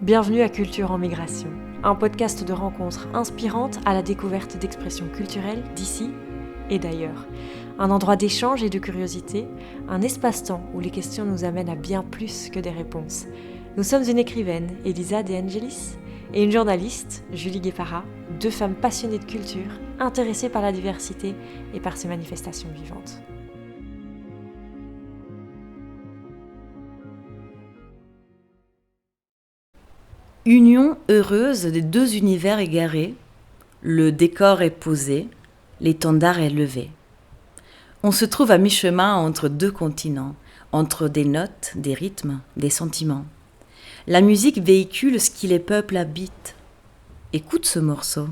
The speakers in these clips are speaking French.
Bienvenue à Culture en Migration, un podcast de rencontres inspirantes à la découverte d'expressions culturelles d'ici et d'ailleurs. Un endroit d'échange et de curiosité, un espace-temps où les questions nous amènent à bien plus que des réponses. Nous sommes une écrivaine, Elisa De Angelis, et une journaliste, Julie Guépara, deux femmes passionnées de culture, intéressées par la diversité et par ses manifestations vivantes. Union heureuse des deux univers égarés, le décor est posé, l'étendard est levé. On se trouve à mi-chemin entre deux continents, entre des notes, des rythmes, des sentiments. La musique véhicule ce qui les peuples habitent. Écoute ce morceau,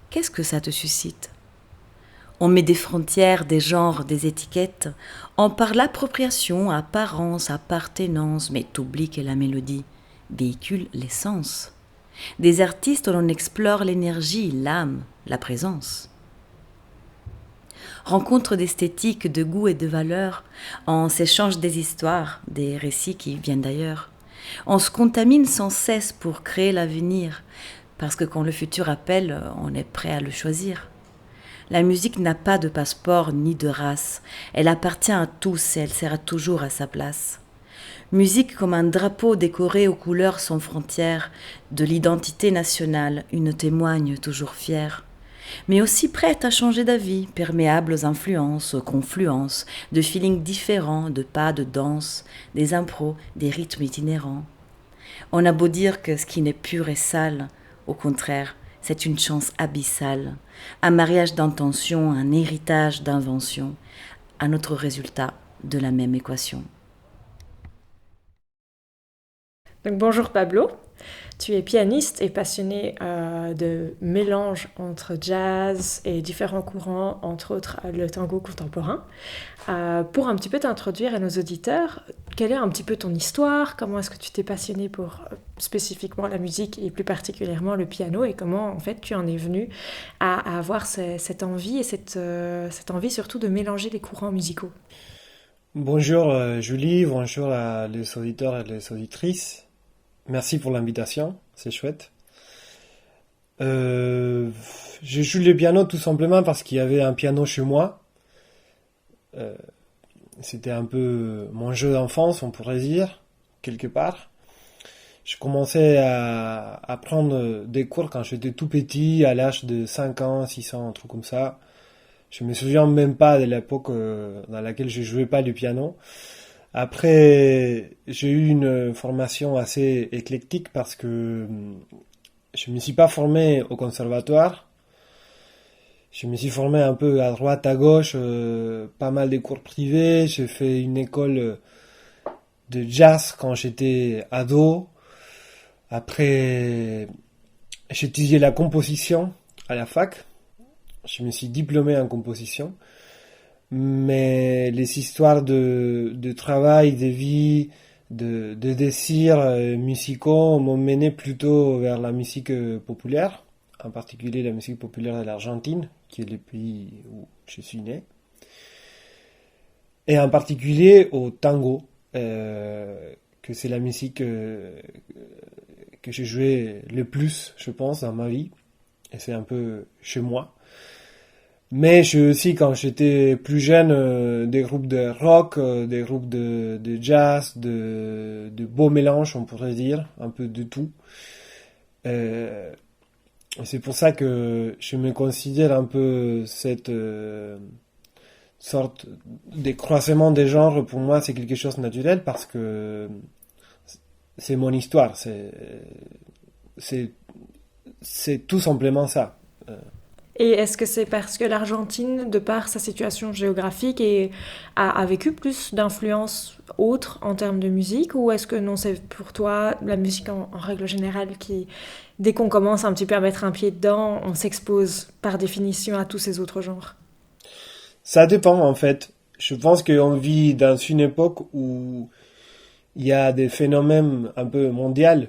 qu'est-ce que ça te suscite ? On met des frontières, des genres, des étiquettes, on parle appropriation, apparence, appartenance, mais t'oublies que la mélodie véhicule l'essence. Des artistes où l'on explore l'énergie, l'âme, la présence. Rencontre d'esthétique, de goût et de valeurs, on s'échange des histoires, des récits qui viennent d'ailleurs. On se contamine sans cesse pour créer l'avenir, parce que quand le futur appelle, on est prêt à le choisir. La musique n'a pas de passeport ni de race, elle appartient à tous et elle sera toujours à sa place. Musique comme un drapeau décoré aux couleurs sans frontières, de l'identité nationale, une témoigne toujours fière. Mais aussi prête à changer d'avis, perméable aux influences, aux confluences, de feelings différents, de pas, de danse, des impros, des rythmes itinérants. On a beau dire que ce qui n'est pur est sale, au contraire, c'est une chance abyssale, un mariage d'intention, un héritage d'invention, un autre résultat de la même équation. Donc, bonjour Pablo, tu es pianiste et passionné de mélange entre jazz et différents courants, entre autres le tango contemporain. Pour un petit peu t'introduire à nos auditeurs, quelle est un petit peu ton histoire ? Comment est-ce que tu t'es passionné pour spécifiquement la musique et plus particulièrement le piano, et comment en fait tu en es venu à avoir cette envie et cette envie surtout de mélanger les courants musicaux ? Bonjour Julie, bonjour les auditeurs et les auditrices. Merci pour l'invitation, c'est chouette. Je joue le piano tout simplement parce qu'il y avait un piano chez moi. C'était un peu mon jeu d'enfance, on pourrait dire, quelque part. Je commençais à prendre des cours quand j'étais tout petit, à l'âge de 5 ans, 6 ans, un truc comme ça. Je me souviens même pas de l'époque dans laquelle je jouais pas du piano. Après, j'ai eu une formation assez éclectique parce que je me suis pas formé au conservatoire. Je me suis formé un peu à droite, à gauche, pas mal de cours privés. J'ai fait une école de jazz quand j'étais ado. Après, j'ai étudié la composition à la fac. Je me suis diplômé en composition. Mais les histoires de travail, de vie, de désirs musicaux m'ont mené plutôt vers la musique populaire, en particulier la musique populaire de l'Argentine, qui est le pays où je suis né, et en particulier au tango, que c'est la musique que j'ai joué le plus, je pense, dans ma vie, et c'est un peu chez moi. Mais j'ai aussi, quand j'étais plus jeune, des groupes de rock, des groupes de jazz, de beaux mélanges, on pourrait dire, un peu de tout. C'est pour ça que je me considère un peu cette sorte de croisement des genres. Pour moi, c'est quelque chose de naturel parce que c'est mon histoire. C'est tout simplement ça. Et est-ce que c'est parce que l'Argentine, de par sa situation géographique, a vécu plus d'influences autres en termes de musique, ou est-ce que non, c'est pour toi la musique en règle générale qui, dès qu'on commence un petit peu à mettre un pied dedans, on s'expose par définition à tous ces autres genres ? Ça dépend en fait. Je pense qu'on vit dans une époque où il y a des phénomènes un peu mondiaux,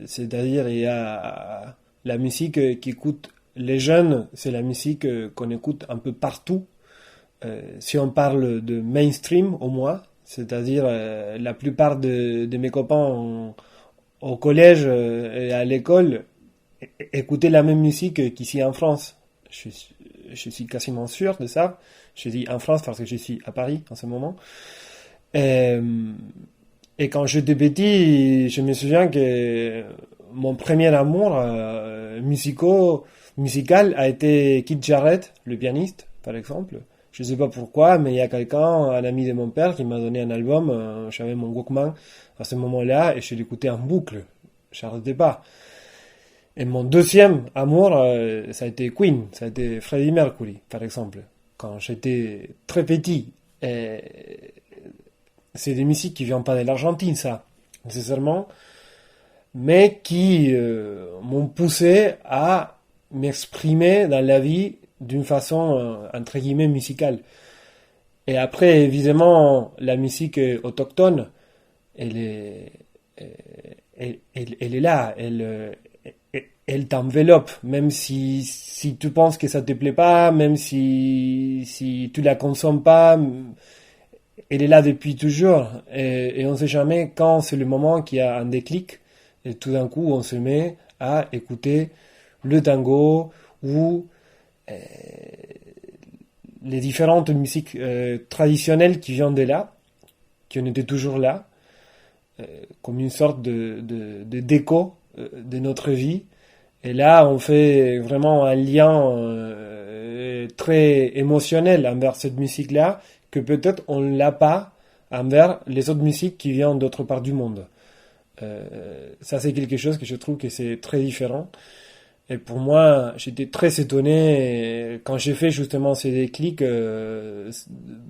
c'est-à-dire il y a la musique qui coûte. Les jeunes, c'est la musique qu'on écoute un peu partout. Si on parle de mainstream, au moins, c'est-à-dire la plupart de mes copains au collège et à l'école, écouter la même musique qu'ici en France. Je suis quasiment sûr de ça. Je dis en France parce que je suis à Paris en ce moment. Et, et quand j'étais petit, je me souviens que mon premier amour musical a été Keith Jarrett, le pianiste, par exemple. Je sais pas pourquoi, mais il y a quelqu'un, un ami de mon père, qui m'a donné un album. J'avais mon Walkman à ce moment-là et je l'écoutais en boucle. J'arrêtais pas. Et mon deuxième amour, ça a été Queen, ça a été Freddie Mercury, par exemple. Quand j'étais très petit, et c'est des musiques qui viennent pas de l'Argentine, ça, nécessairement, mais qui m'ont poussé à m'exprimer dans la vie d'une façon, entre guillemets, musicale. Et après, évidemment, la musique autochtone, elle est, elle est là, elle t'enveloppe, même si tu penses que ça te plaît pas, même si tu la consommes pas, elle est là depuis toujours. Et on sait jamais quand c'est le moment qu'il y a un déclic, et tout d'un coup, on se met à écouter le tango ou les différentes musiques traditionnelles qui viennent de là, qui en étaient toujours là, comme une sorte de déco de notre vie. Et là, on fait vraiment un lien très émotionnel envers cette musique-là, que peut-être on ne l'a pas envers les autres musiques qui viennent d'autre part du monde. Ça, c'est quelque chose que je trouve que c'est très différent. Et pour moi, j'étais très étonné quand j'ai fait justement ces déclics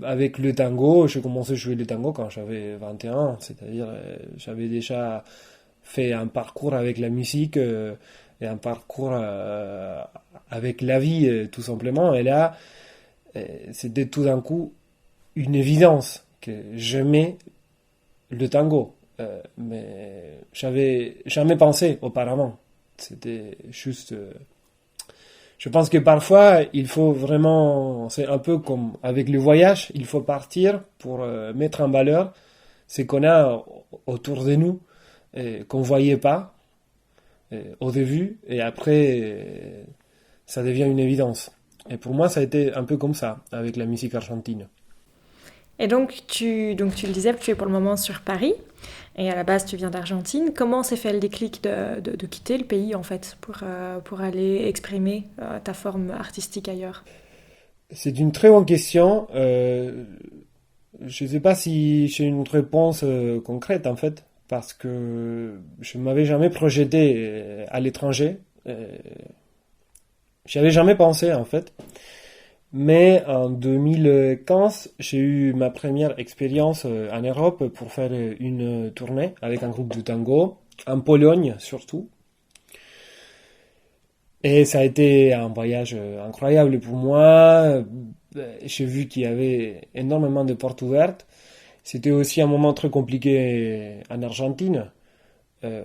avec le tango. J'ai commencé à jouer le tango quand j'avais 21 ans, c'est-à-dire j'avais déjà fait un parcours avec la musique et un parcours avec la vie tout simplement. Et là, c'était tout d'un coup une évidence que j'aimais le tango, mais j'avais jamais pensé auparavant. C'était juste. Je pense que parfois, il faut vraiment. C'est un peu comme avec le voyage, il faut partir pour mettre en valeur ce qu'on a autour de nous, et qu'on voyait pas au début, et après, ça devient une évidence. Et pour moi, ça a été un peu comme ça, avec la musique argentine. Et donc tu le disais, tu es pour le moment sur Paris, et à la base tu viens d'Argentine. Comment s'est fait le déclic de quitter le pays en fait pour aller exprimer ta forme artistique ailleurs? C'est une très bonne question. Je ne sais pas si j'ai une réponse concrète en fait, parce que je ne m'avais jamais projeté à l'étranger. J'y avais jamais pensé en fait. Mais en 2015, j'ai eu ma première expérience en Europe pour faire une tournée avec un groupe de tango, en Pologne surtout. Et ça a été un voyage incroyable pour moi. J'ai vu qu'il y avait énormément de portes ouvertes. C'était aussi un moment très compliqué en Argentine, euh,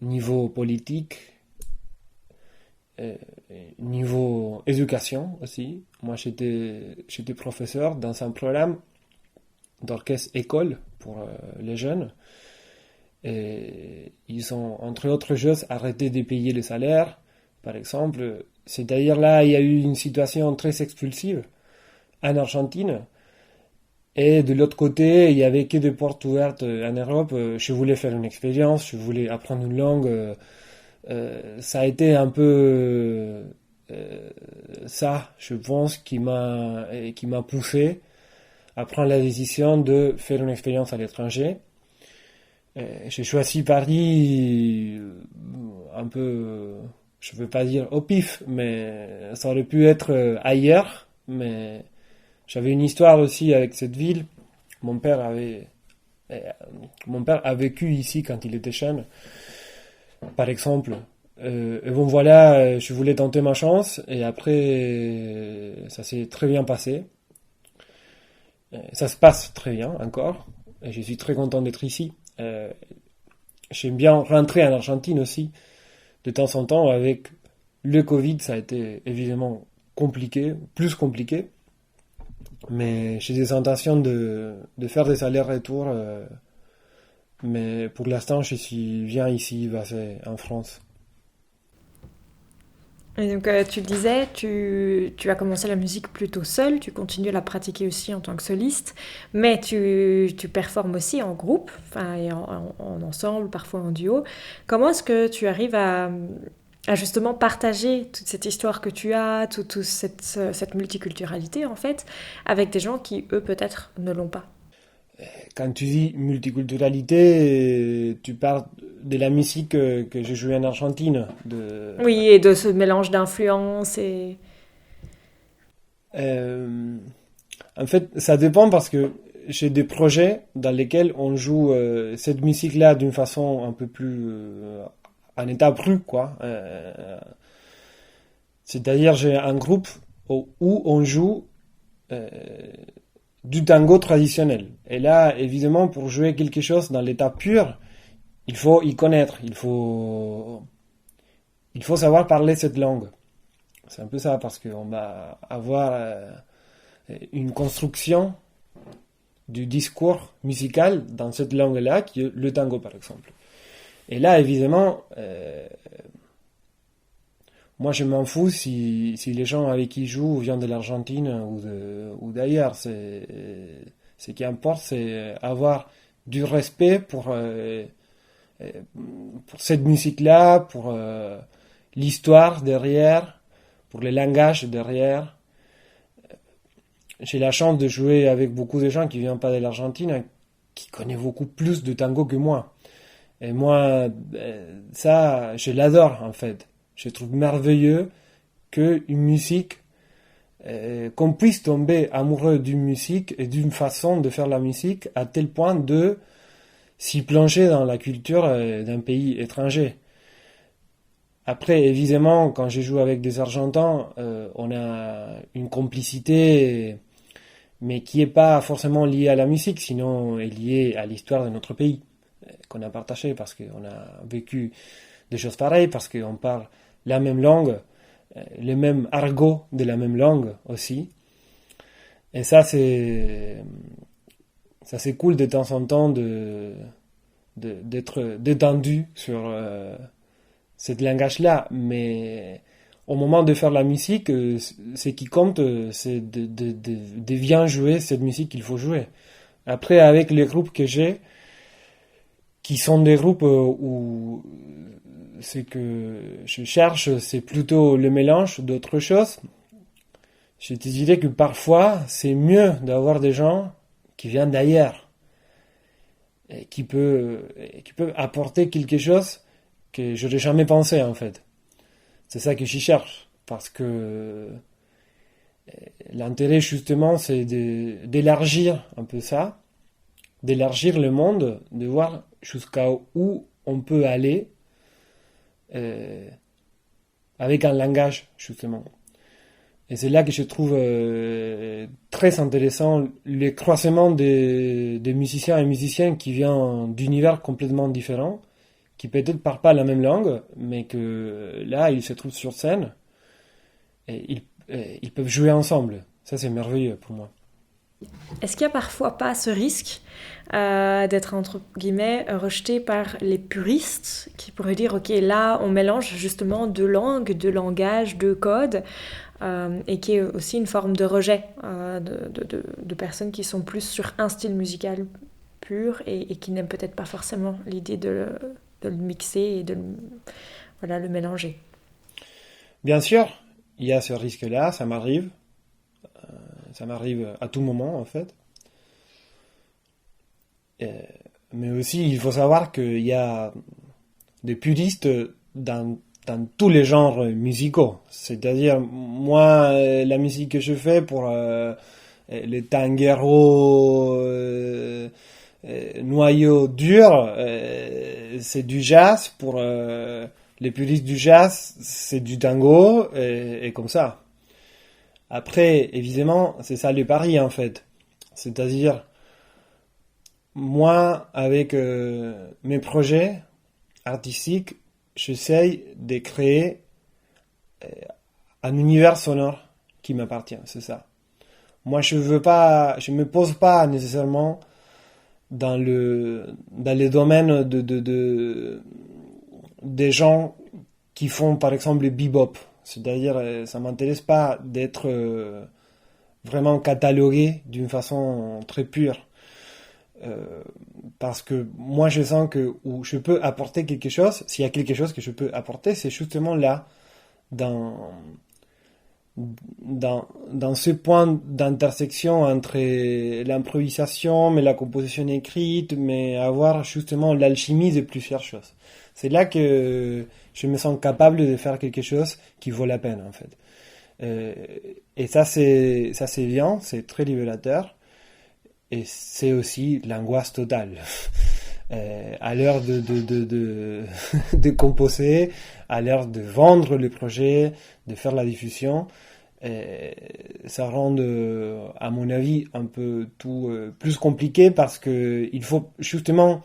niveau politique, euh, niveau éducation aussi. Moi, j'étais professeur dans un programme d'orchestre école pour les jeunes. Et ils ont, entre autres choses, arrêté de payer les salaires, par exemple. C'est-à-dire là, il y a eu une situation très expulsive en Argentine. Et de l'autre côté, il y avait que des portes ouvertes en Europe. Je voulais faire une expérience, je voulais apprendre une langue. Ça a été un peu ça, je pense, qui m'a poussé à prendre la décision de faire une expérience à l'étranger. J'ai choisi Paris un peu, je veux pas dire au pif, mais ça aurait pu être ailleurs. Mais j'avais une histoire aussi avec cette ville. Mon père avait, euh, mon père a vécu ici quand il était jeune, par exemple. Et bon voilà, je voulais tenter ma chance et après ça s'est très bien passé. Ça se passe très bien encore et je suis très content d'être ici. J'aime bien rentrer en Argentine aussi de temps en temps. Avec le Covid, ça a été évidemment compliqué, plus compliqué, mais j'ai des intentions de faire des allers-retours Mais pour l'instant, je suis bien ici, basé en France. Et donc, tu le disais, tu as commencé la musique plutôt seule, tu continues à la pratiquer aussi en tant que soliste, mais tu performes aussi en groupe, enfin, et en ensemble, parfois en duo. Comment est-ce que tu arrives à justement partager toute cette histoire que tu as, toute cette multiculturalité, en fait, avec des gens qui, eux, peut-être ne l'ont pas? Quand tu dis multiculturalité, tu parles de la musique que j'ai jouée en Argentine. Oui, et de ce mélange d'influences et... Euh, En fait, ça dépend parce que j'ai des projets dans lesquels on joue cette musique-là d'une façon un peu plus en état brut, quoi. C'est-à-dire, j'ai un groupe où on joue euh, du tango traditionnel. Et là, évidemment, pour jouer quelque chose dans l'état pur, il faut y connaître, il faut savoir parler cette langue. C'est un peu ça, parce qu'on va avoir une construction du discours musical dans cette langue-là, qui est le tango par exemple. Et là, évidemment, moi je m'en fous si les gens avec qui je joue viennent de l'Argentine ou d'ailleurs. Ce qui importe, c'est avoir du respect pour cette musique-là, pour l'histoire derrière, pour le langage derrière. J'ai la chance de jouer avec beaucoup de gens qui ne viennent pas de l'Argentine, hein, qui connaissent beaucoup plus de tango que moi. Et moi, ça, je l'adore en fait. Je trouve merveilleux qu'une musique, qu'on puisse tomber amoureux d'une musique et d'une façon de faire la musique à tel point de s'y plonger dans la culture d'un pays étranger. Après, évidemment, quand je joue avec des Argentins, on a une complicité, mais qui n'est pas forcément liée à la musique, sinon est liée à l'histoire de notre pays, qu'on a partagé, parce qu'on a vécu des choses pareilles, parce qu'on parle la même langue, le même argot de la même langue aussi. Et ça c'est cool de temps en temps d'être détendu sur ce langage-là, mais au moment de faire la musique, ce qui compte, c'est de bien jouer cette musique qu'il faut jouer. Après, avec les groupes que j'ai, qui sont des groupes où ce que je cherche, c'est plutôt le mélange d'autres choses, je te dirais que parfois, c'est mieux d'avoir des gens qui viennent d'ailleurs, et qui peuvent apporter quelque chose que je n'aurais jamais pensé en fait. C'est ça que j'y cherche, parce que l'intérêt justement c'est d'élargir un peu ça, d'élargir le monde, de voir jusqu'à où on peut aller avec un langage justement. Et c'est là que je trouve très intéressant le croisement des musiciens et musiciennes qui viennent d'univers complètement différents, qui peut-être parlent pas la même langue, mais que là, ils se trouvent sur scène et ils peuvent jouer ensemble. Ça, c'est merveilleux pour moi. Est-ce qu'il n'y a parfois pas ce risque d'être, entre guillemets, rejeté par les puristes qui pourraient dire, OK, là, on mélange justement deux langues, deux langages, deux codes, et qui est aussi une forme de rejet de personnes qui sont plus sur un style musical pur et qui n'aiment peut-être pas forcément l'idée de le mixer et voilà, le mélanger. Bien sûr, il y a ce risque-là, ça m'arrive à tout moment en fait. Mais aussi, il faut savoir qu'il y a des puristes dans tous les genres musicaux. C'est-à-dire, moi, la musique que je fais pour les tangueros noyaux durs, c'est du jazz. Pour les puristes du jazz, c'est du tango, et comme ça. Après, évidemment, c'est ça le pari en fait. C'est-à-dire, moi, avec mes projets artistiques, j'essaye de créer un univers sonore qui m'appartient, c'est ça. Moi, je me pose pas nécessairement dans les domaines des gens qui font par exemple le bebop. C'est-à-dire, ça m'intéresse pas d'être vraiment catalogué d'une façon très pure. Parce que moi je sens que où je peux apporter quelque chose, s'il y a quelque chose que je peux apporter, c'est justement là, dans ce point d'intersection entre l'improvisation, mais la composition écrite, mais avoir justement l'alchimie de plusieurs choses. C'est là que je me sens capable de faire quelque chose qui vaut la peine, en fait. Et ça c'est bien, c'est très libérateur. Et c'est aussi l'angoisse totale. À l'heure de composer, à l'heure de vendre le projet, de faire la diffusion, ça rend, à mon avis, un peu tout plus compliqué parce que il faut justement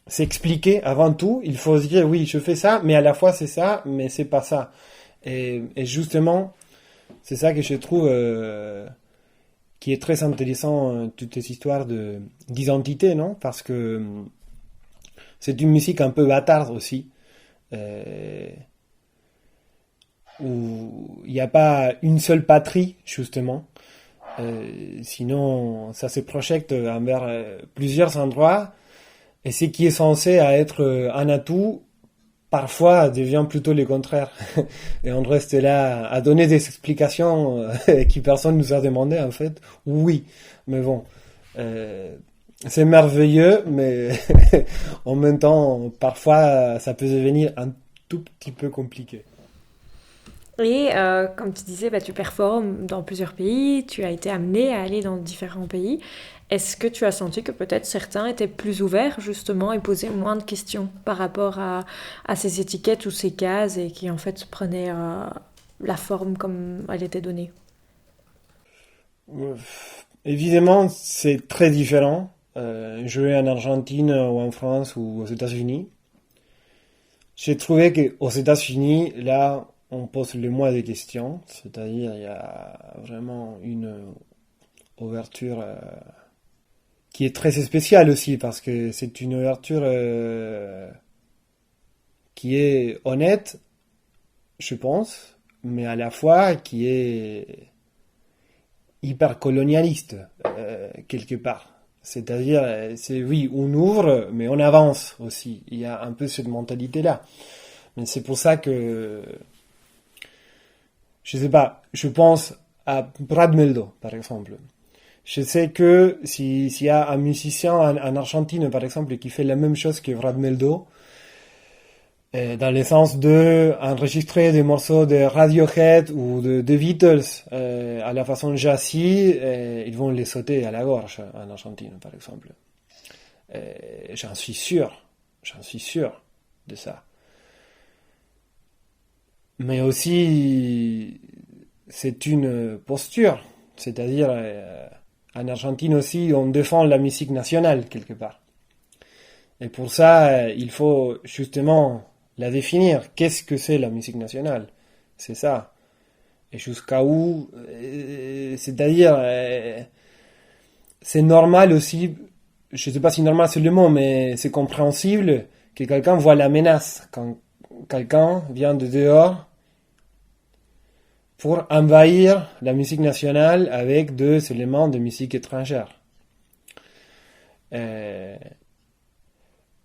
s'expliquer avant tout. Il faut se dire oui, je fais ça, mais à la fois c'est ça, mais c'est pas ça. Et justement, c'est ça que je trouve qui est très intéressant, toutes ces histoires d'identité, non? Parce que c'est une musique un peu bâtarde aussi, où il n'y a pas une seule patrie, justement. Sinon, ça se projette envers plusieurs endroits, et ce qui est censé être un atout, parfois devient plutôt le contraire. Et on reste là à donner des explications qui personne nous a demandé, en fait. Oui, mais bon, c'est merveilleux, mais en même temps, parfois, ça peut devenir un tout petit peu compliqué. Et comme tu disais, tu performes dans plusieurs pays, tu as été amené à aller dans différents pays. Est-ce que tu as senti que peut-être certains étaient plus ouverts justement et posaient moins de questions par rapport à ces étiquettes ou ces cases et qui en fait prenaient la forme comme elle était donnée? Évidemment, c'est très différent. Jouer en Argentine ou en France ou aux États-Unis. J'ai trouvé qu'aux États-Unis, là, on pose le moins de questions, c'est-à-dire il y a vraiment une ouverture qui est très spéciale aussi, parce que c'est une ouverture qui est honnête, je pense, mais à la fois qui est hyper colonialiste, quelque part. C'est-à-dire, c'est oui, on ouvre, mais on avance aussi. Il y a un peu cette mentalité-là. Mais c'est pour ça que je sais pas, je pense à Brad Meldo, par exemple. Je sais que s'il y a un musicien en Argentine, par exemple, qui fait la même chose que Brad Meldo, dans le sens de enregistrer des morceaux de Radiohead ou de Beatles à la façon jazzy, ils vont les sauter à la gorge en Argentine, par exemple. J'en suis sûr de ça. Mais aussi, c'est une posture. C'est-à-dire, en Argentine aussi, on défend la musique nationale, quelque part. Et pour ça, il faut justement la définir. Qu'est-ce que c'est la musique nationale? C'est ça. Et jusqu'à où? C'est-à-dire, c'est normal aussi, je ne sais pas si normal c'est le mot, mais c'est compréhensible que quelqu'un voit la menace quand quelqu'un vient de dehors pour envahir la musique nationale avec deux éléments de musique étrangère.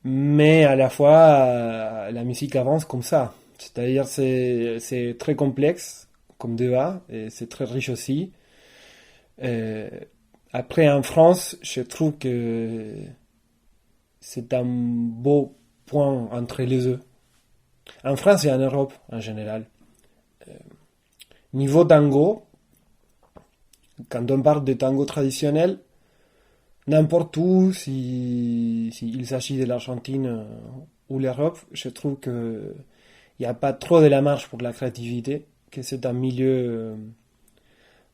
Mais à la fois, la musique avance comme ça. C'est-à-dire, c'est très complexe comme débat, et c'est très riche aussi. Après, en France, je trouve que c'est un beau point entre les deux. En France et en Europe, en général. Niveau tango, quand on parle de tango traditionnel, n'importe où, il s'agit de l'Argentine ou l'Europe, je trouve que il n'y a pas trop de la marge pour la créativité, que c'est un milieu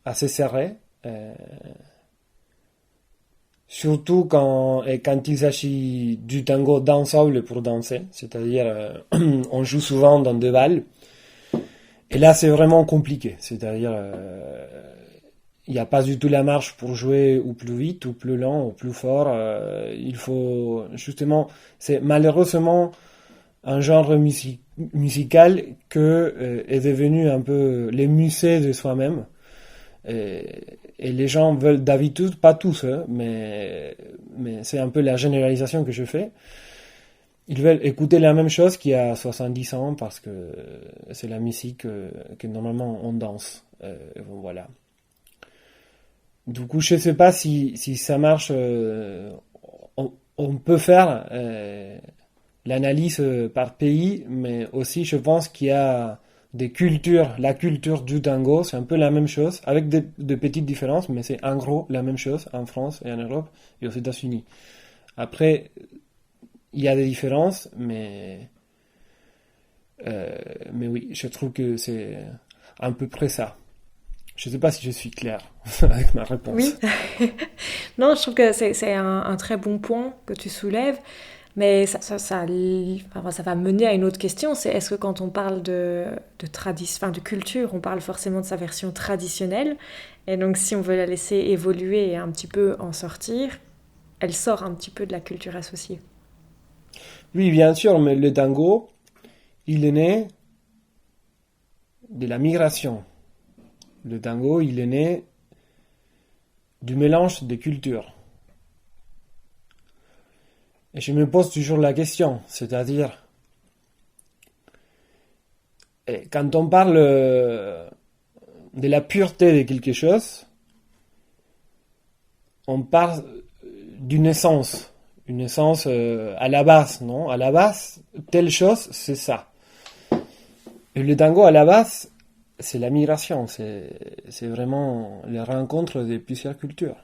assez serré. Surtout quand il s'agit du tango dansable pour danser, c'est-à-dire on joue souvent dans des balles. Et là, c'est vraiment compliqué. C'est-à-dire, il n'y a pas du tout la marge pour jouer ou plus vite, ou plus lent, ou plus fort. Il faut justement, c'est malheureusement un genre musical que est devenu un peu les musées de soi-même. Et les gens veulent d'habitude, pas tous, hein, mais c'est un peu la généralisation que je fais. Ils veulent écouter la même chose qu'il y a 70 ans parce que c'est la musique que normalement on danse. Voilà. Du coup, je ne sais pas si ça marche. On peut faire l'analyse par pays, mais aussi je pense qu'il y a des cultures. La culture du tango, c'est un peu la même chose, avec de petites différences, mais c'est en gros la même chose en France et en Europe et aux États-Unis. Après, il y a des différences, mais oui, je trouve que c'est à peu près ça. Je ne sais pas si je suis clair avec ma réponse. Oui. Non, je trouve que c'est un très bon point que tu soulèves, mais ça va mener à une autre question, c'est est-ce que quand on parle de culture, on parle forcément de sa version traditionnelle, et donc si on veut la laisser évoluer et un petit peu en sortir, elle sort un petit peu de la culture associée. Oui, bien sûr, mais le tango, il est né de la migration. Le tango, il est né du mélange des cultures. Et je me pose toujours la question, c'est-à-dire, quand on parle de la pureté de quelque chose, on parle d'une essence à la base, non? À la base, telle chose, c'est ça. Et le tango, à la base, c'est la migration, c'est vraiment les rencontres de plusieurs cultures.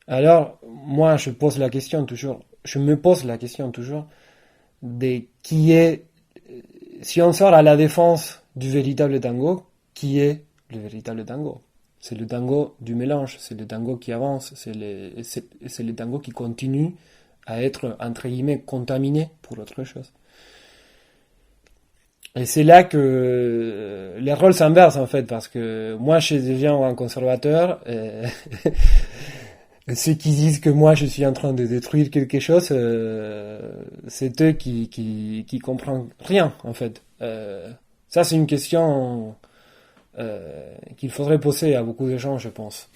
Alors, moi, je me pose la question toujours, de qui est, si on sort à la défense du véritable tango, qui est le véritable tango? C'est le tango du mélange, c'est le tango qui avance, c'est le tango qui continue à être, entre guillemets, contaminé pour autre chose. Et c'est là que les rôles s'inversent, en fait, parce que moi, je deviens un conservateur, et ceux qui disent que moi, je suis en train de détruire quelque chose, c'est eux qui comprennent rien, en fait. Ça, c'est une question qu'il faudrait poser à beaucoup de gens, je pense.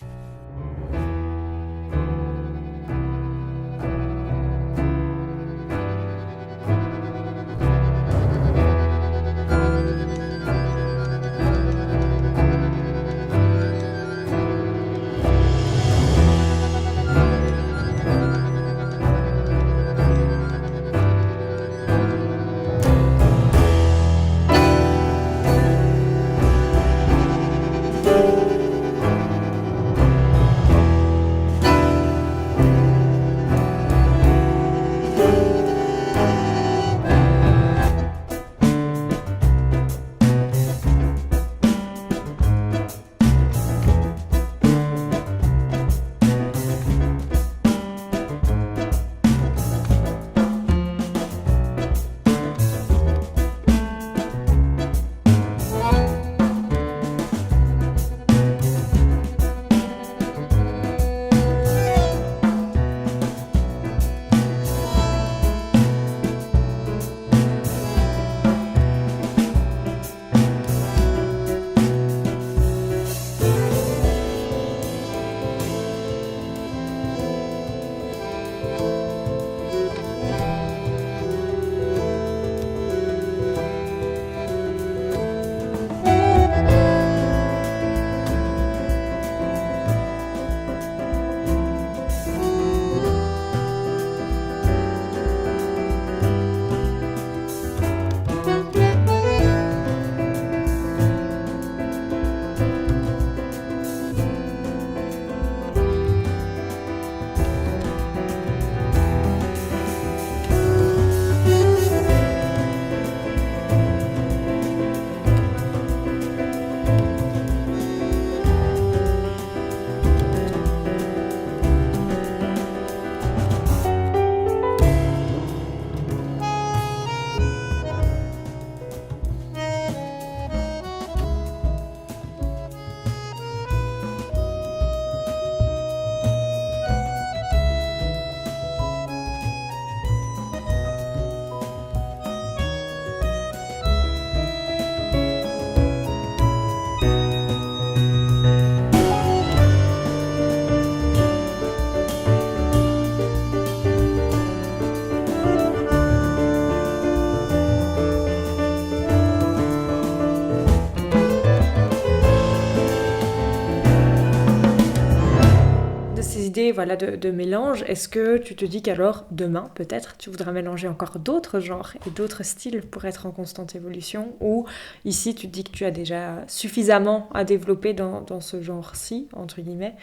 voilà, de mélange, est-ce que tu te dis qu'alors, demain, peut-être, tu voudras mélanger encore d'autres genres et d'autres styles pour être en constante évolution, ou ici, tu te dis que tu as déjà suffisamment à développer dans ce genre-ci, entre guillemets,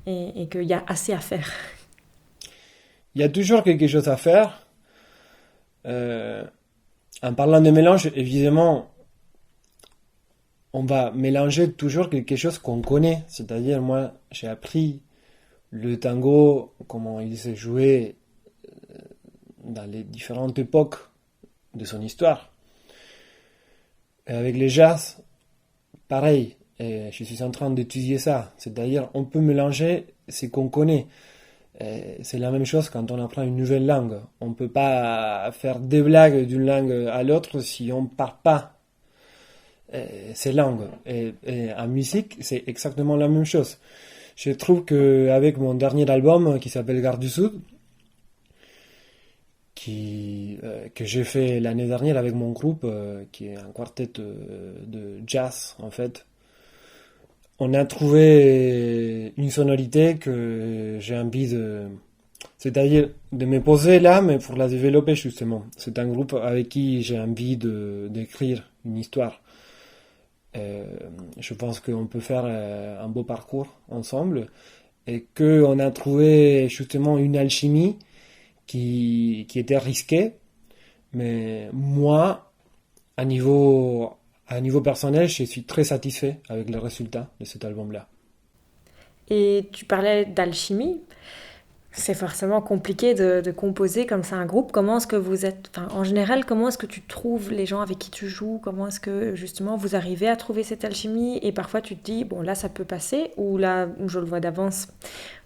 et qu'il y a assez à faire? Il y a toujours quelque chose à faire. En parlant de mélange, évidemment, on va mélanger toujours quelque chose qu'on connaît. C'est-à-dire, moi, j'ai appris le tango, comment il s'est joué dans les différentes époques de son histoire. Et avec les jazz, pareil. Et je suis en train d'étudier ça. C'est-à-dire, on peut mélanger ce qu'on connaît. Et c'est la même chose quand on apprend une nouvelle langue. On ne peut pas faire des blagues d'une langue à l'autre si on ne parle pas ces langues. Et en musique, c'est exactement la même chose. Je trouve qu'avec mon dernier album qui s'appelle Gare du Sud, que j'ai fait l'année dernière avec mon groupe, qui est un quartet de jazz en fait, on a trouvé une sonorité que j'ai envie c'est-à-dire de me poser là, mais pour la développer justement. C'est un groupe avec qui j'ai envie d'écrire une histoire. Je pense qu'on peut faire un beau parcours ensemble et qu'on a trouvé justement une alchimie qui était risquée, mais moi, à niveau personnel, je suis très satisfait avec le résultat de cet album-là. Et tu parlais d'alchimie. C'est forcément compliqué de composer comme ça un groupe. Comment est-ce que vous êtes... Enfin, en général, comment est-ce que tu trouves les gens avec qui tu joues? Comment est-ce que, justement, vous arrivez à trouver cette alchimie? Et parfois, tu te dis, bon, là, ça peut passer. Ou là, je le vois d'avance,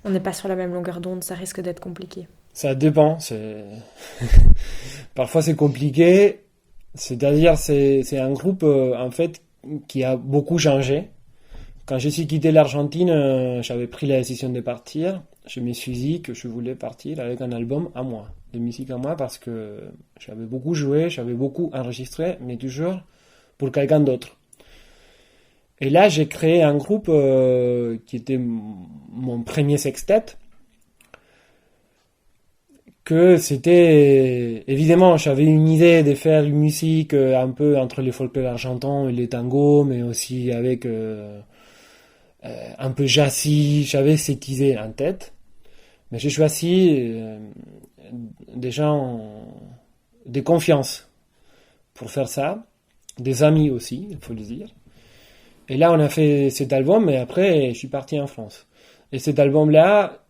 on n'est pas sur la même longueur d'onde. Ça risque d'être compliqué. Ça dépend. Parfois, c'est compliqué. C'est-à-dire, c'est un groupe, en fait, qui a beaucoup changé. Quand je suis quitté l'Argentine, j'avais pris la décision de partir. Je me suis dit que je voulais partir avec un album à moi, de musique à moi, parce que j'avais beaucoup joué, j'avais beaucoup enregistré, mais toujours pour quelqu'un d'autre. Et là, j'ai créé un groupe qui était mon premier sextet, que c'était... Évidemment, j'avais une idée de faire une musique un peu entre les folklore argentins et les tangos, mais aussi avec un peu jazzy. J'avais cette idée en tête. Mais j'ai choisi des gens de confiance pour faire ça, des amis aussi, il faut le dire. Et là, on a fait cet album, et après, je suis parti en France. Et cet album-là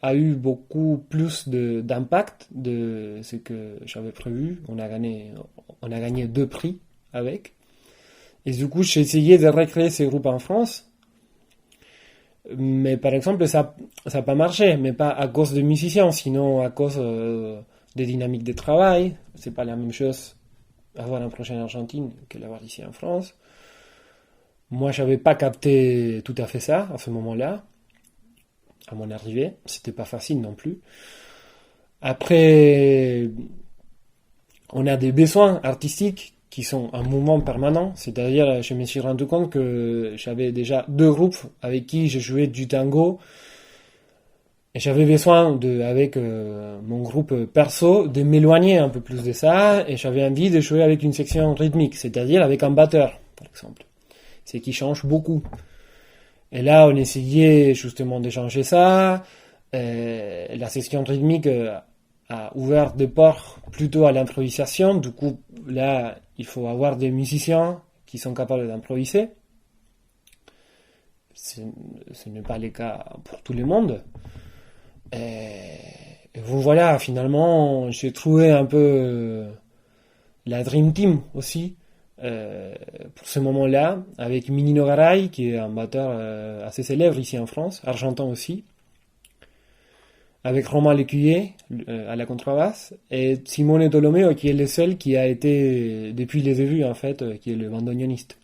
a eu beaucoup plus d'impact de ce que j'avais prévu. On a gagné 2 prix avec. Et du coup, j'ai essayé de recréer ces groupes en France. Mais par exemple, ça n'a pas marché, mais pas à cause des musiciens, sinon à cause des dynamiques de travail. C'est pas la même chose avoir un projet en Argentine que l'avoir ici en France. Moi, j'avais pas capté tout à fait ça à ce moment-là, à mon arrivée. C'était pas facile non plus. Après, on a des besoins artistiques qui sont un mouvement permanent, c'est-à-dire je me suis rendu compte que j'avais déjà 2 groupes avec qui je jouais du tango et j'avais besoin avec mon groupe perso de m'éloigner un peu plus de ça et j'avais envie de jouer avec une section rythmique, c'est-à-dire avec un batteur par exemple, ce qui change beaucoup. Et là on essayait justement de changer ça, la section rythmique a ouvert des portes plutôt à l'improvisation. Du coup, là, il faut avoir des musiciens qui sont capables d'improviser. Ce n'est pas le cas pour tout le monde. Et voilà, finalement, j'ai trouvé un peu la Dream Team aussi pour ce moment-là, avec Minino Garay, qui est un batteur assez célèbre ici en France, argentin aussi, avec Romain Lécuyer à la contrebasse, et Simone Tolomeo, qui est le seul qui a été, depuis les débuts en fait, qui est le bandoneoniste.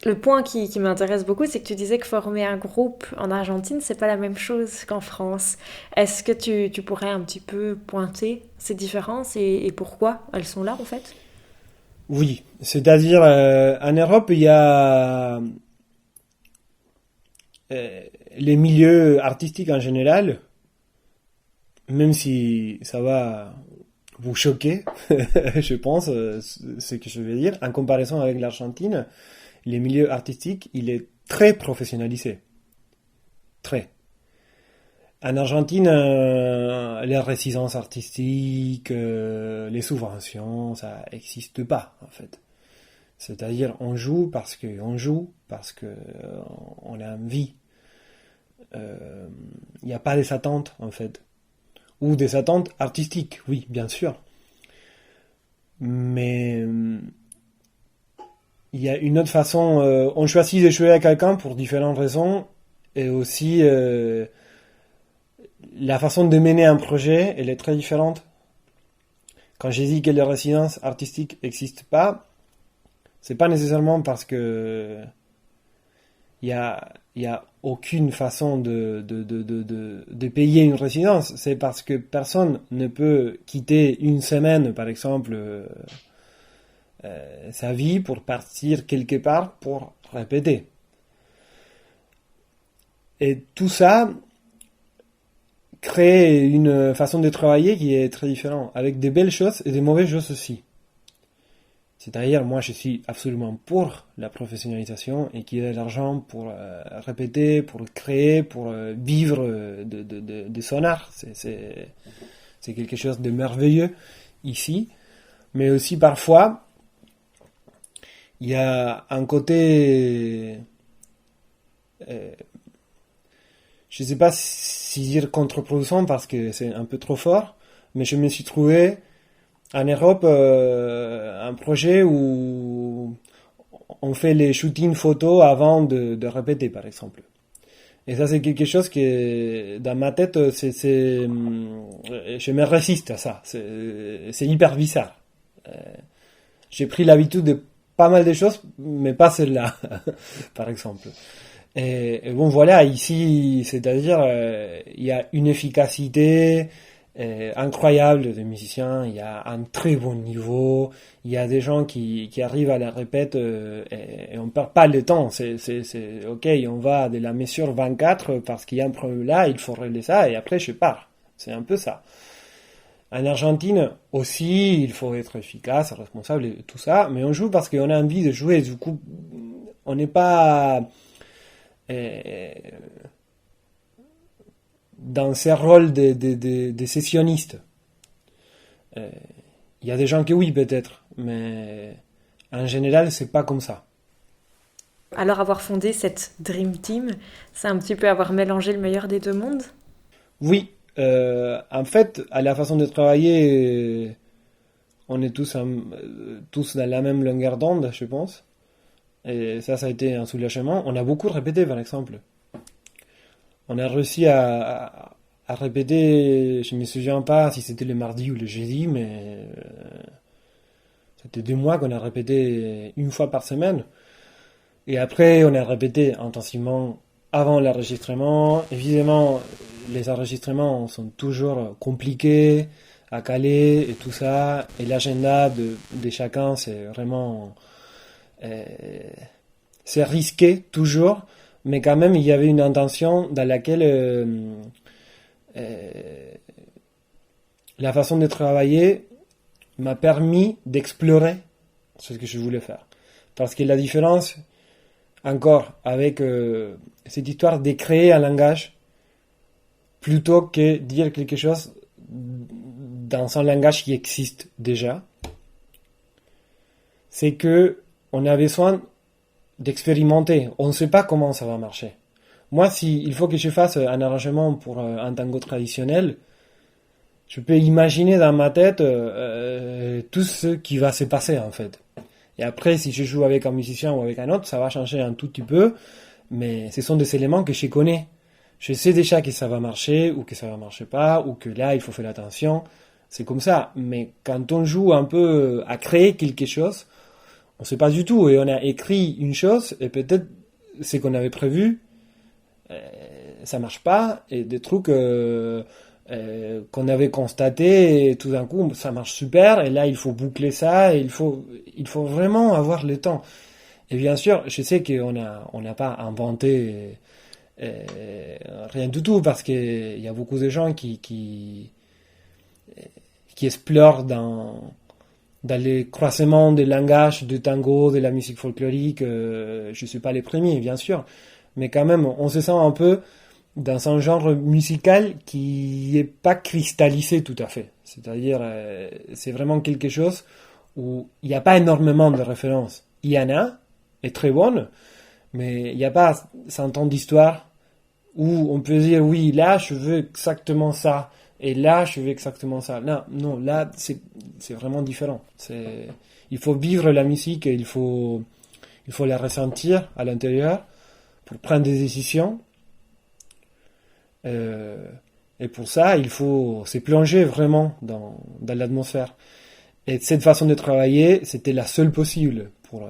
Le point qui m'intéresse beaucoup, c'est que tu disais que former un groupe en Argentine, c'est pas la même chose qu'en France. Est-ce que tu pourrais un petit peu pointer ces différences et pourquoi elles sont là en fait? Oui, c'est-à-dire en Europe, il y a les milieux artistiques en général même si ça va vous choquer, je pense, ce que je vais dire, en comparaison avec l'Argentine, le milieu artistique, il est très professionnalisé. Très. En Argentine, les résidences artistiques, les subventions, ça n'existe pas, en fait. C'est-à-dire, on joue parce qu'on joue, parce que on a envie. Il n'y a pas des attentes, en fait. Ou des attentes artistiques, oui, bien sûr. Mais il y a une autre façon. On choisit de jouer à quelqu'un pour différentes raisons. Et aussi, la façon de mener un projet, elle est très différente. Quand j'ai dit que les résidences artistiques n'existent pas, c'est pas nécessairement parce que il y a aucune façon de payer une résidence. C'est parce que personne ne peut quitter une semaine, par exemple, sa vie pour partir quelque part pour répéter. Et tout ça crée une façon de travailler qui est très différente, avec des belles choses et des mauvaises choses aussi. C'est-à-dire, moi, je suis absolument pour la professionnalisation et qu'il y ait de l'argent pour répéter, pour créer, pour vivre de son art. C'est quelque chose de merveilleux ici. Mais aussi, parfois, il y a un côté... je ne sais pas si dire contre-producent parce que c'est un peu trop fort, mais je me suis trouvé en Europe un projet où on fait les shootings photos avant de répéter, par exemple. Et ça, c'est quelque chose que, dans ma tête, je me résiste à ça. C'est hyper bizarre. J'ai pris l'habitude de pas mal de choses, mais pas celle-là, par exemple. Et bon, voilà, ici, c'est-à-dire, il y a une efficacité incroyable des musiciens, il y a un très bon niveau, il y a des gens qui arrivent à la répète et on perd pas le temps. C'est ok, on va de la mesure 24 parce qu'il y a un problème là, il faut régler ça et après je pars. C'est un peu ça. En Argentine aussi, il faut être efficace, responsable et tout ça, mais on joue parce qu'on a envie de jouer. Du coup, on n'est pas dans ces rôles de sessionnistes. Il y a des gens qui oui, peut-être, mais en général, c'est pas comme ça. Alors avoir fondé cette Dream Team, c'est un petit peu avoir mélangé le meilleur des deux mondes? Oui, en fait, à la façon de travailler, on est tous dans la même longueur d'onde, je pense. Et ça a été un soulagement. On a beaucoup répété, par exemple. On a réussi à répéter, je ne me souviens pas si c'était le mardi ou le jeudi, mais c'était 2 mois qu'on a répété une fois par semaine. Et après, on a répété intensivement avant l'enregistrement. Évidemment, les enregistrements sont toujours compliqués à caler et tout ça. Et l'agenda de chacun, c'est vraiment... c'est risqué, toujours. Mais quand même, il y avait une intention dans laquelle la façon de travailler m'a permis d'explorer ce que je voulais faire. Parce que la différence, encore, avec cette histoire de créer un langage, plutôt que dire quelque chose dans un langage qui existe déjà, c'est que on a besoin d'expérimenter. On ne sait pas comment ça va marcher. Moi, il faut que je fasse un arrangement pour un tango traditionnel, je peux imaginer dans ma tête tout ce qui va se passer, en fait. Et après, si je joue avec un musicien ou avec un autre, ça va changer un tout petit peu, mais ce sont des éléments que je connais. Je sais déjà que ça va marcher, ou que ça va marcher pas, ou que là, il faut faire attention. C'est comme ça. Mais quand on joue un peu à créer quelque chose, on sait pas du tout, et on a écrit une chose, et peut-être ce qu'on avait prévu, ça marche pas, et des trucs qu'on avait constatés, et tout d'un coup, ça marche super, et là, il faut boucler ça, et il faut vraiment avoir le temps. Et bien sûr, je sais qu'on n'a pas inventé rien du tout, parce qu'il y a beaucoup de gens qui qui explore dans les croisements des langages du tango, de la musique folklorique. Je suis pas les premiers, bien sûr, mais quand même, on se sent un peu dans un genre musical qui est pas cristallisé tout à fait. C'est-à-dire, c'est vraiment quelque chose où il n'y a pas énormément de références. Il y en a, et très bonnes, mais il n'y a pas 100 ans d'histoire où on peut dire, oui, là, je veux exactement ça, et là, je veux exactement ça. Non, non, là, c'est vraiment différent. Il faut vivre la musique, et il faut la ressentir à l'intérieur pour prendre des décisions. Et pour ça, il faut se plonger vraiment dans l'atmosphère. Et cette façon de travailler, c'était la seule possible pour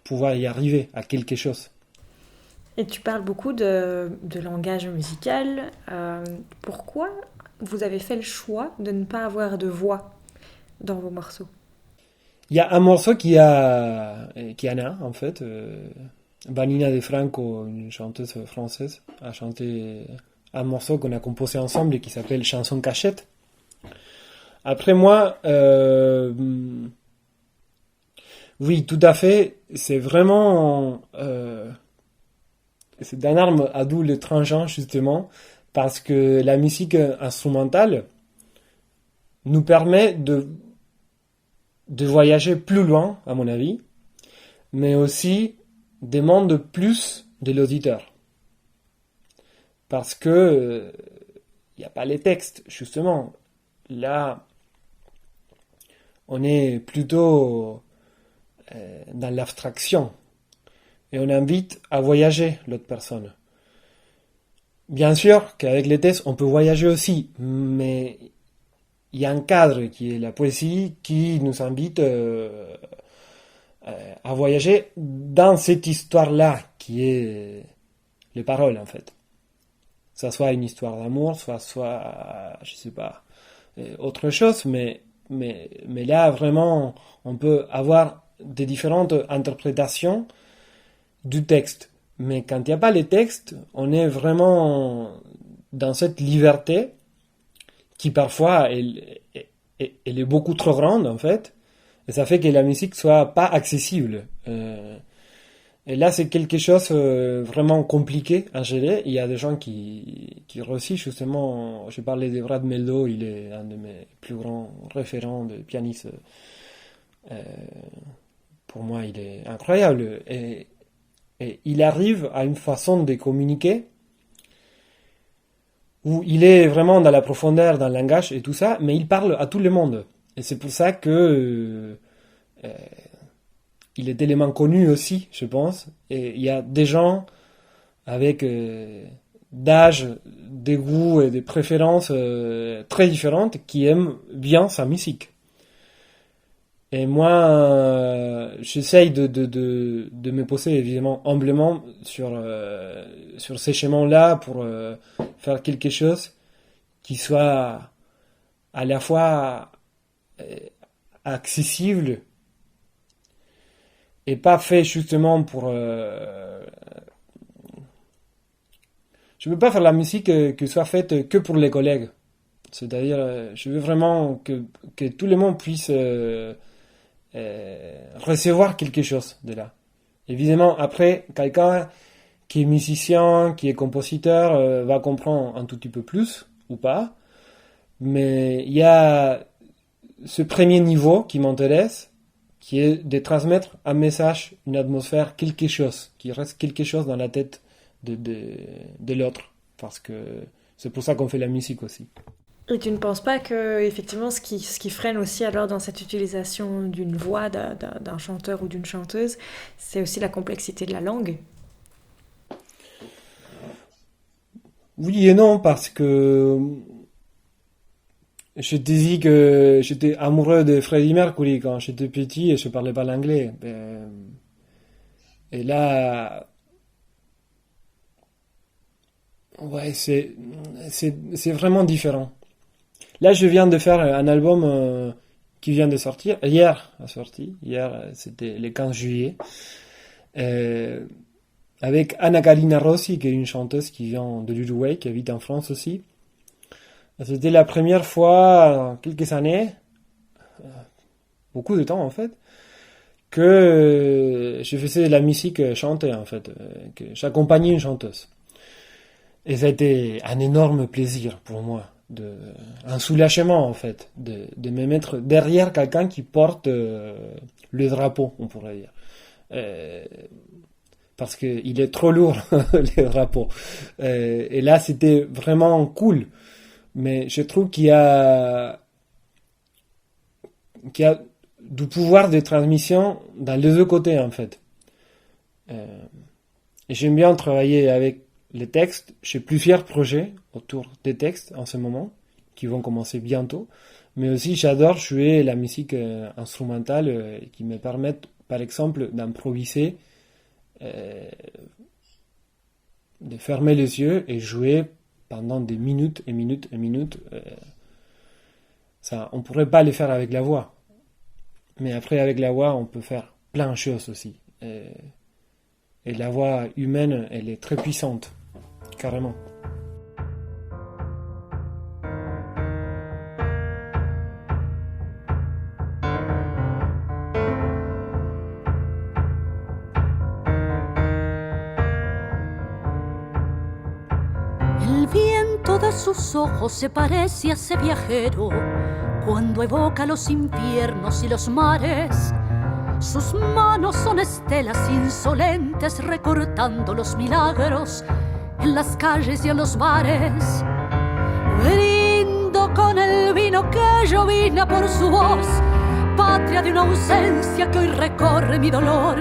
pouvoir y arriver à quelque chose. Et tu parles beaucoup de langage musical. Pourquoi vous avez fait le choix de ne pas avoir de voix dans vos morceaux? Il y a un morceau qui en a, en fait. Vanina De Franco, une chanteuse française, a chanté un morceau qu'on a composé ensemble et qui s'appelle Chanson Cachette. Après moi, oui, tout à fait, c'est vraiment... c'est une arme à double tranchant, justement, parce que la musique instrumentale nous permet de voyager plus loin, à mon avis, mais aussi demande plus de l'auditeur. Parce que il n'y a pas les textes, justement. Là, on est plutôt dans l'abstraction. Et on invite à voyager l'autre personne. Bien sûr qu'avec les textes, on peut voyager aussi, mais il y a un cadre qui est la poésie qui nous invite à voyager dans cette histoire-là, qui est les paroles, en fait. Que ça soit une histoire d'amour, soit je sais pas, autre chose, mais là, vraiment, on peut avoir des différentes interprétations du texte. Mais quand il n'y a pas les textes, on est vraiment dans cette liberté qui parfois elle est beaucoup trop grande en fait, et ça fait que la musique soit pas accessible. Et là c'est quelque chose vraiment compliqué à gérer. Il y a des gens qui réussissent justement. Je parlais de Brad Mehldau, il est un de mes plus grands référents de pianiste. Pour moi il est incroyable et il arrive à une façon de communiquer où il est vraiment dans la profondeur, dans le langage et tout ça, mais il parle à tout le monde. Et c'est pour ça que il est tellement connu aussi, je pense. Et il y a des gens avec d'âge, des goûts et des préférences très différentes qui aiment bien sa musique. Et moi, j'essaye de me poser évidemment humblement sur ces chemins-là pour faire quelque chose qui soit à la fois accessible et pas fait justement pour... Je ne veux pas faire la musique qui soit faite que pour les collègues. C'est-à-dire, je veux vraiment que tout le monde puisse... recevoir quelque chose de là. Évidemment, après, quelqu'un qui est musicien, qui est compositeur, va comprendre un tout petit peu plus, ou pas. Mais il y a ce premier niveau qui m'intéresse, qui est de transmettre un message, une atmosphère, quelque chose, qui reste quelque chose dans la tête de l'autre. Parce que c'est pour ça qu'on fait la musique aussi. Et tu ne penses pas que, effectivement, ce qui freine aussi alors dans cette utilisation d'une voix d'un chanteur ou d'une chanteuse, c'est aussi la complexité de la langue? Oui et non, parce que je te dis que j'étais amoureux de Freddie Mercury quand j'étais petit et je parlais pas l'anglais. Et là, ouais, c'est vraiment différent. Là, je viens de faire un album qui vient de sortir. Hier, c'était le 15 juillet. Avec Anna Galina Rossi, qui est une chanteuse qui vient de l'Uruguay, qui habite en France aussi. C'était la première fois en quelques années, beaucoup de temps en fait, que je faisais de la musique chantée en fait, que j'accompagnais une chanteuse. Et ça a été un énorme plaisir pour moi, un soulagement en fait, de me mettre derrière quelqu'un qui porte le drapeau, on pourrait dire. Euh, Parce qu'il est trop lourd, le drapeau. Et là, c'était vraiment cool. Mais je trouve qu'il y a du pouvoir de transmission dans les deux côtés en fait. Et j'aime bien travailler avec les textes. J'ai plusieurs projets autour des textes en ce moment, qui vont commencer bientôt. Mais aussi, j'adore jouer la musique instrumentale qui me permettent, par exemple, d'improviser, de fermer les yeux et jouer pendant des minutes et minutes et minutes. Ça, on pourrait pas le faire avec la voix. Mais après, avec la voix, on peut faire plein de choses aussi. Et la voix humaine, elle est très puissante, carrément. El viento de sus ojos se parece a ese viajero cuando evoca los infiernos y los mares. Sus manos son estelas insolentes recortando los milagros en las calles y en los bares. Brindo con el vino que llovina por su voz, patria de una ausencia que hoy recorre mi dolor.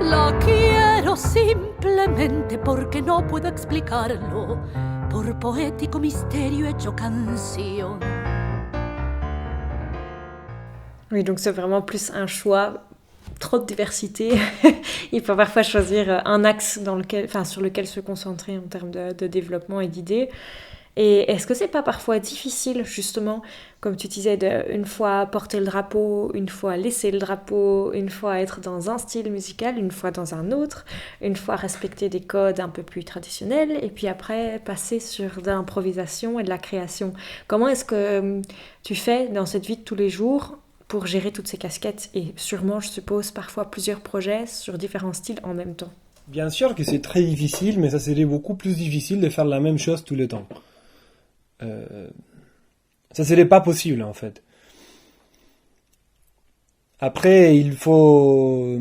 La quiero simplemente porque no puedo explicarlo, por poético misterio hecho canción. Oui, donc c'est vraiment plus un choix, trop de diversité. Il faut parfois choisir un axe sur lequel se concentrer en termes de développement et d'idées. Et est-ce que c'est pas parfois difficile, justement, comme tu disais, une fois porter le drapeau, une fois laisser le drapeau, une fois être dans un style musical, une fois dans un autre, une fois respecter des codes un peu plus traditionnels, et puis après passer sur de l'improvisation et de la création. Comment est-ce que tu fais dans cette vie de tous les jours pour gérer toutes ces casquettes et sûrement, je suppose, parfois plusieurs projets sur différents styles en même temps? Bien sûr que c'est très difficile, mais ça serait beaucoup plus difficile de faire la même chose tout le temps. Ça serait pas possible en fait. Après, il faut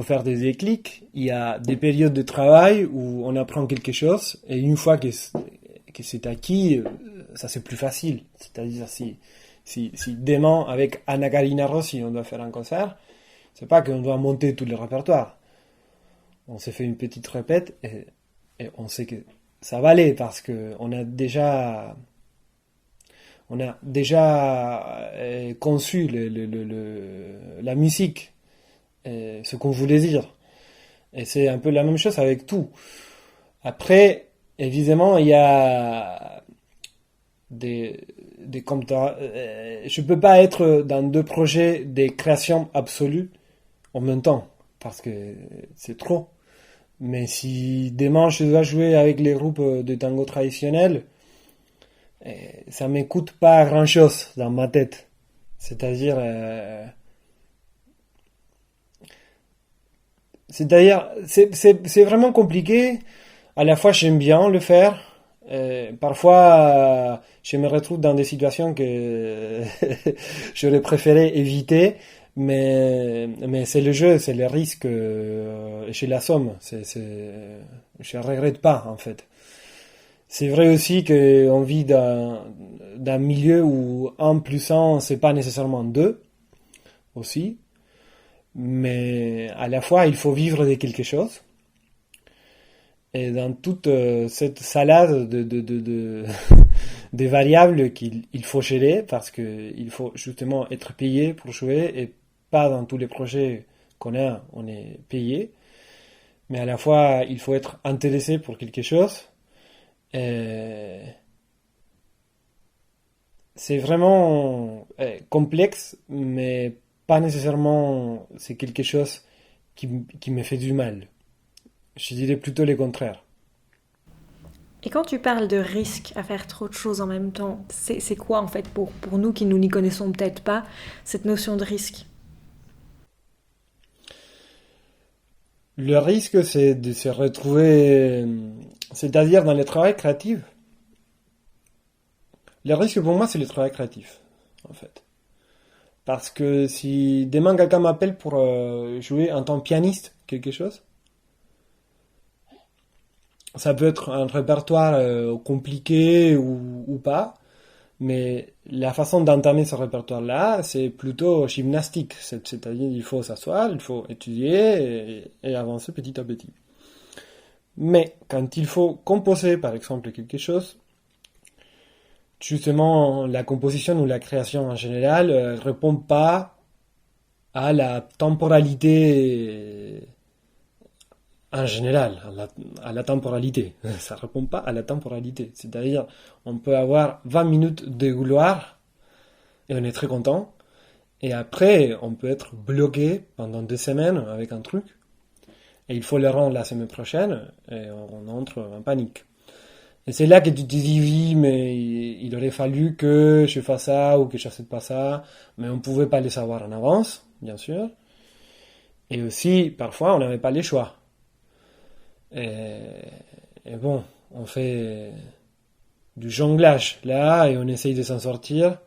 faire des déclics. Il y a des périodes de travail où on apprend quelque chose et une fois que c'est acquis, ça c'est plus facile. C'est-à-dire si demain avec Anna Karina Rossi on doit faire un concert, c'est pas qu'on doit monter tout le répertoire. On s'est fait une petite répète et on sait que ça va aller parce que on a déjà conçu la musique, ce qu'on voulait dire. Et c'est un peu la même chose avec tout. Après, évidemment, il y a je peux pas être dans deux projets de création absolue en même temps parce que c'est trop. Mais si demain je dois jouer avec les groupes de tango traditionnels, ça ne m'écoute pas grand-chose dans ma tête. C'est-à-dire, c'est vraiment compliqué. À la fois, j'aime bien le faire. Parfois, je me retrouve dans des situations que j'aurais préféré éviter. Mais c'est le jeu, c'est le risque chez la somme. Je ne regrette pas, en fait. C'est vrai aussi qu'on vit d'un milieu où 1 plus 1, c'est pas nécessairement 2, aussi. Mais à la fois, il faut vivre de quelque chose. Et dans toute cette salade de variables qu'il faut gérer, parce qu'il faut justement être payé pour jouer, et pas dans tous les projets qu'on a, on est payé. Mais à la fois, il faut être intéressé pour quelque chose. C'est vraiment complexe, mais pas nécessairement c'est quelque chose qui me fait du mal. Je dirais plutôt le contraire. Et quand tu parles de risque à faire trop de choses en même temps, c'est quoi en fait pour nous qui nous n'y connaissons peut-être pas, cette notion de risque? Le risque, c'est de se retrouver, c'est-à-dire dans le travail créatif. Le risque pour moi, c'est le travail créatif, en fait. Parce que si demain quelqu'un m'appelle pour jouer en tant que pianiste, quelque chose, ça peut être un répertoire compliqué ou pas, mais la façon d'entamer ce répertoire-là, c'est plutôt gymnastique. C'est-à-dire il faut s'asseoir, il faut étudier et avancer petit à petit. Mais quand il faut composer, par exemple, quelque chose, justement, la composition ou la création en général répond pas à la temporalité en général, à la temporalité. Ça répond pas à la temporalité. C'est-à-dire, on peut avoir 20 minutes de gloire et on est très content. Et après, on peut être bloqué pendant 2 semaines avec un truc. Et il faut le rendre la semaine prochaine et on entre en panique. Et c'est là que tu te dis, oui, mais il aurait fallu que je fasse ça ou que je ne fasse pas ça. Mais on ne pouvait pas le savoir en avance, bien sûr. Et aussi, parfois, on n'avait pas les choix. Et bon, on fait du jonglage là et on essaye de s'en sortir.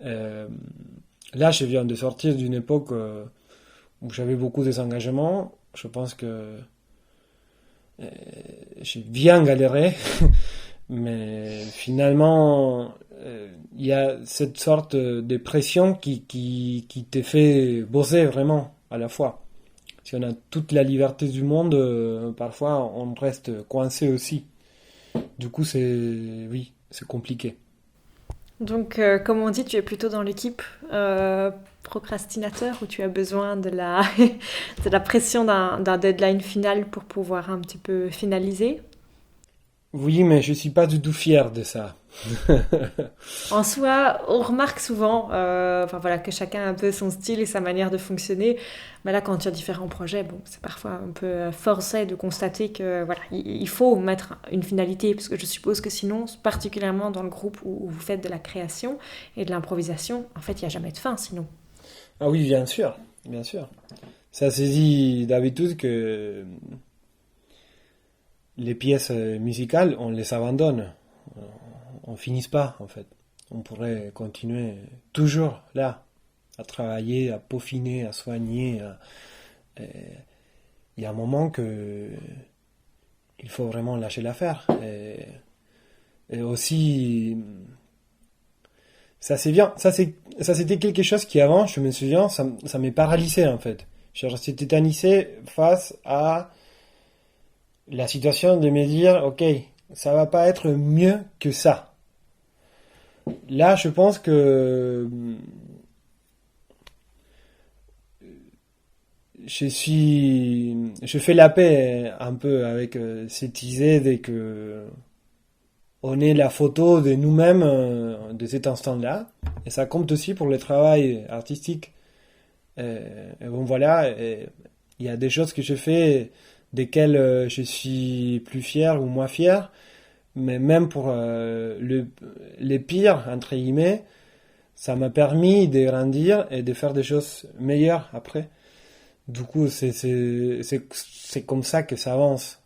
Là, je viens de sortir d'une époque où j'avais beaucoup de engagements. Je pense que j'ai bien galéré, mais finalement, il y a cette sorte de pression qui te fait bosser vraiment à la fois. Si on a toute la liberté du monde, parfois on reste coincé aussi. Du coup, oui, c'est compliqué. Donc, comme on dit, tu es plutôt dans l'équipe procrastinateur où tu as besoin de la, de la pression d'un deadline final pour pouvoir un petit peu finaliser. Oui, mais je suis pas du tout fier de ça. En soi, on remarque souvent que chacun a un peu son style et sa manière de fonctionner. Mais là, quand il y a différents projets, bon, c'est parfois un peu forcé de constater que voilà, il faut mettre une finalité, parce que je suppose que sinon, particulièrement dans le groupe où vous faites de la création et de l'improvisation, en fait, il n'y a jamais de fin sinon. Ah oui, bien sûr, bien sûr. Ça se dit d'habitude que les pièces musicales, on les abandonne. On finisse pas, en fait. On pourrait continuer toujours là, à travailler, à peaufiner, à soigner. Il y a un moment que il faut vraiment lâcher l'affaire. Et aussi, ça c'est bien. Ça c'était quelque chose qui avant, je me souviens, ça m'est paralysé en fait. Je restais tétanisé face à la situation de me dire, ok, ça va pas être mieux que ça. Là, je pense que je fais la paix un peu avec cette idée de que on est la photo de nous-mêmes de cet instant-là, et ça compte aussi pour le travail artistique. Et bon voilà, il y a des choses que je fais desquelles je suis plus fier ou moins fier, mais même pour les pires, entre guillemets, ça m'a permis de grandir et de faire des choses meilleures après. Du coup, c'est comme ça que ça avance.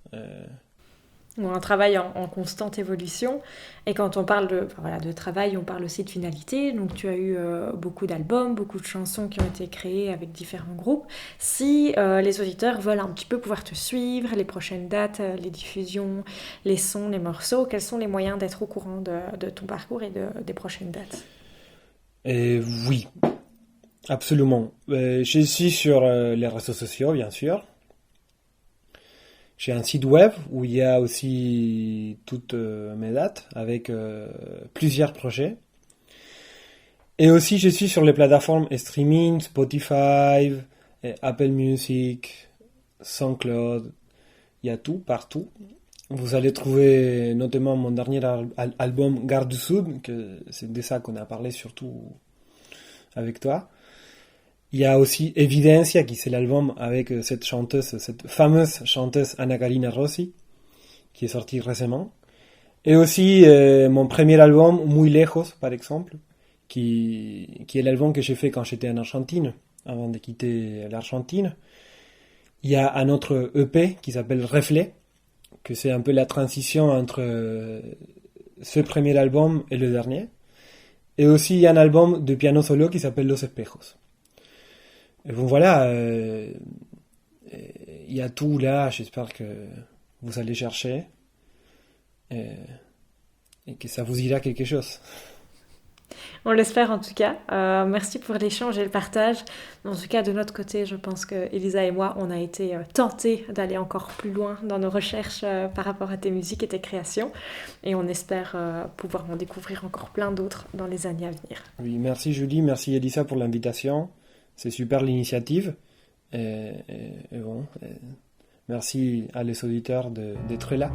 Un travail en constante évolution. Et quand on parle de travail, on parle aussi de finalité. Donc tu as eu beaucoup d'albums, beaucoup de chansons qui ont été créées avec différents groupes. Si les auditeurs veulent un petit peu pouvoir te suivre, les prochaines dates, les diffusions, les sons, les morceaux, quels sont les moyens d'être au courant de ton parcours et des prochaines dates? Et oui, absolument. Je suis sur les réseaux sociaux, bien sûr. J'ai un site web où il y a aussi toutes mes dates avec plusieurs projets. Et aussi, je suis sur les plateformes streaming, Spotify, Apple Music, SoundCloud. Il y a tout, partout. Vous allez trouver notamment mon dernier album Gare du Sud, que c'est de ça qu'on a parlé surtout avec toi. Il y a aussi Evidencia, qui c'est l'album avec cette fameuse chanteuse Anna Karina Rossi, qui est sorti récemment. Et aussi mon premier album, Muy Lejos, par exemple, qui est l'album que j'ai fait quand j'étais en Argentine, avant de quitter l'Argentine. Il y a un autre EP qui s'appelle Reflet, que c'est un peu la transition entre ce premier album et le dernier. Et aussi il y a un album de piano solo qui s'appelle Los Espejos. Et bon voilà, il y a tout là, j'espère que vous allez chercher et que ça vous dira quelque chose. On l'espère en tout cas. Merci pour l'échange et le partage. En tout cas, de notre côté, je pense que Elisa et moi, on a été tentés d'aller encore plus loin dans nos recherches par rapport à tes musiques et tes créations. Et on espère pouvoir en découvrir encore plein d'autres dans les années à venir. Oui, merci Julie, merci Elisa pour l'invitation. C'est super l'initiative. Merci à les auditeurs d'être là.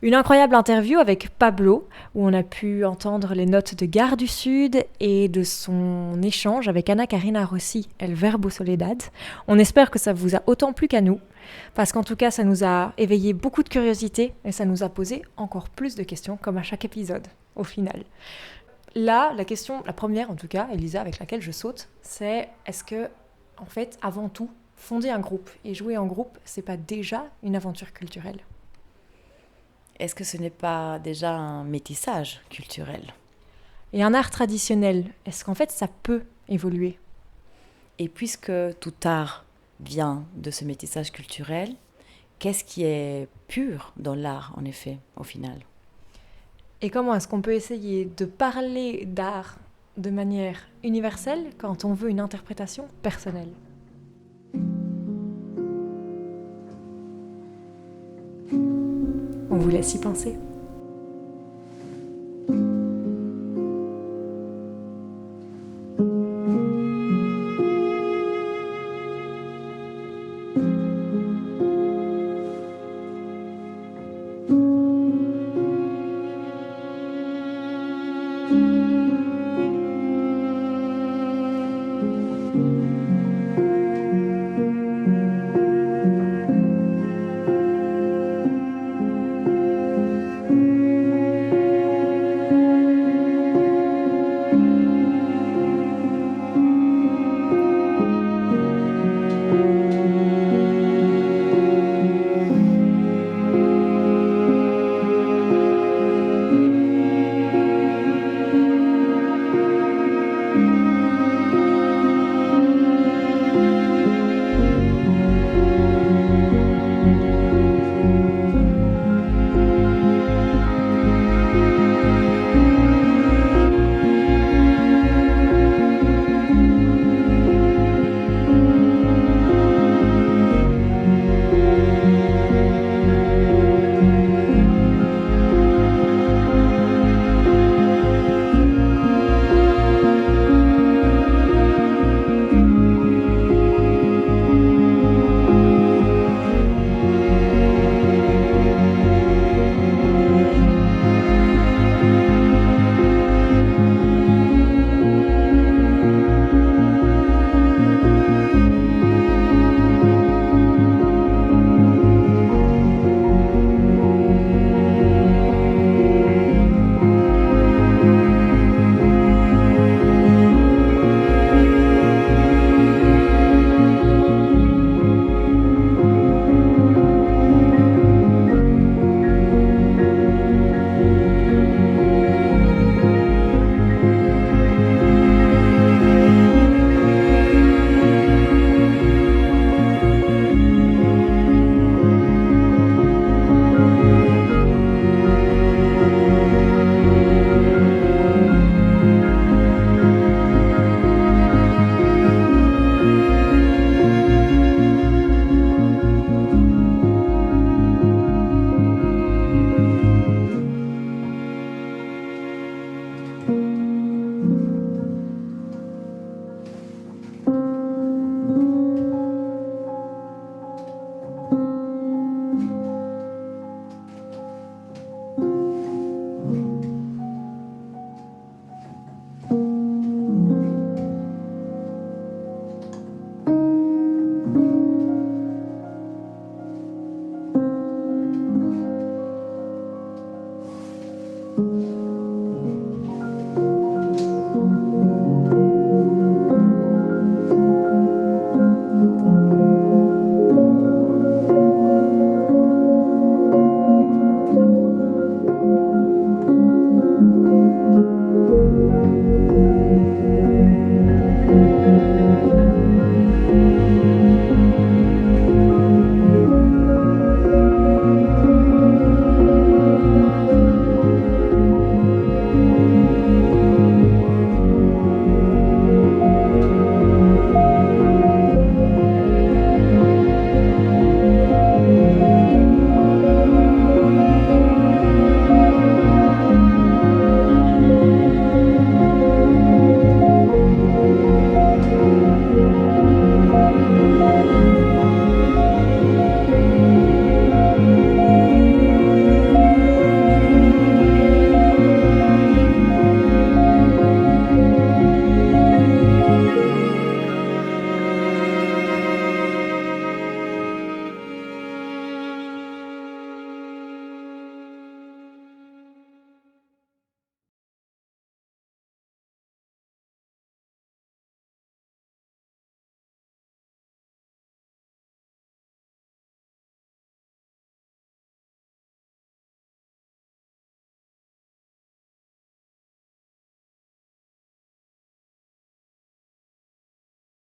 Une incroyable interview avec Pablo, où on a pu entendre les notes de Gare du Sud et de son échange avec Ana Karina Rossi, El Verbo Soledad. On espère que ça vous a autant plu qu'à nous, parce qu'en tout cas, ça nous a éveillé beaucoup de curiosité et ça nous a posé encore plus de questions, comme à chaque épisode, au final. Là, la question, la première en tout cas, Elisa, avec laquelle je saute, c'est est-ce que, en fait, avant tout, fonder un groupe et jouer en groupe, c'est pas déjà une aventure culturelle ? Est-ce que ce n'est pas déjà un métissage culturel ? Et un art traditionnel, est-ce qu'en fait ça peut évoluer ? Et puisque tout art vient de ce métissage culturel, qu'est-ce qui est pur dans l'art, en effet, au final ? Et comment est-ce qu'on peut essayer de parler d'art de manière universelle quand on veut une interprétation personnelle ? On vous laisse y penser.